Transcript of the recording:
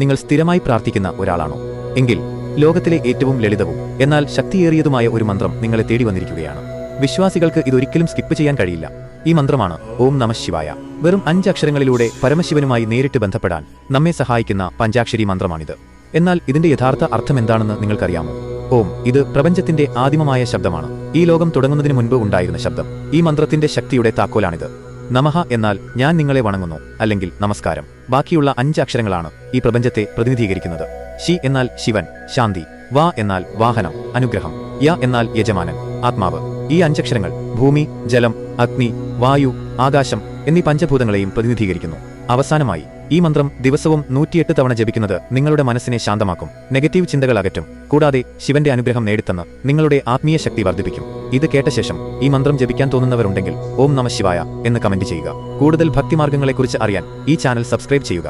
നിങ്ങൾ സ്ഥിരമായി പ്രാർത്ഥിക്കുന്ന ഒരാളാണോ? എങ്കിൽ ലോകത്തിലെ ഏറ്റവും ലളിതവും എന്നാൽ ശക്തിയേറിയതുമായ ഒരു മന്ത്രം നിങ്ങളെ തേടി വന്നിരിക്കുകയാണ്. വിശ്വാസികൾക്ക് ഇതൊരിക്കലും സ്കിപ്പ് ചെയ്യാൻ കഴിയില്ല. ഈ മന്ത്രമാണ് ഓം നമഃ ശിവായ. വെറും 5 അക്ഷരങ്ങളിലൂടെ പരമശിവനുമായി നേരിട്ട് ബന്ധപ്പെടാൻ നമ്മെ സഹായിക്കുന്ന പഞ്ചാക്ഷരി മന്ത്രമാണിത്. എന്നാൽ ഇതിന്റെ യഥാർത്ഥ അർത്ഥം എന്താണെന്ന് നിങ്ങൾക്കറിയാമോ? ഓം ഇത് പ്രപഞ്ചത്തിന്റെ ആദിമമായ ശബ്ദമാണ്. ഈ ലോകം തുടങ്ങുന്നതിന് മുൻപ് ഉണ്ടായിരുന്ന ശബ്ദം. ഈ മന്ത്രത്തിന്റെ ശക്തിയുടെ താക്കോലാണിത്. നമഃ എന്നാൽ ഞാൻ നിങ്ങളെ വണങ്ങുന്നു, അല്ലെങ്കിൽ നമസ്കാരം. ബാക്കിയുള്ള 5 അക്ഷരങ്ങളാണ് ഈ പ്രപഞ്ചത്തെ പ്രതിനിധീകരിക്കുന്നത്. ശി എന്നാൽ ശിവൻ, ശാന്തി. വാ എന്നാൽ വാഹനം, അനുഗ്രഹം. യ എന്നാൽ യജമാനൻ, ആത്മാവ്. ഈ 5 അക്ഷരങ്ങൾ ഭൂമി, ജലം, അഗ്നി, വായു, ആകാശം എന്നീ പഞ്ചഭൂതങ്ങളെയും പ്രതിനിധീകരിക്കുന്നു. അവസാനമായി ഈ മന്ത്രം ദിവസവും 108 തവണ ജപിക്കുന്നത് നിങ്ങളുടെ മനസ്സിനെ ശാന്തമാക്കും, നെഗറ്റീവ് ചിന്തകൾ അകറ്റും, കൂടാതെ ശിവന്റെ അനുഗ്രഹം നേടിത്തന്ന് നിങ്ങളുടെ ആത്മീയ ശക്തി വർദ്ധിപ്പിക്കും. ഇത് കേട്ട ശേഷം ഈ മന്ത്രം ജപിക്കാൻ തോന്നുന്നവരുണ്ടെങ്കിൽ ഓം നമഃ ശിവായ എന്ന് കമന്റ് ചെയ്യുക. കൂടുതൽ ഭക്തിമാർഗങ്ങളെക്കുറിച്ച് അറിയാൻ ഈ ചാനൽ സബ്സ്ക്രൈബ് ചെയ്യുക.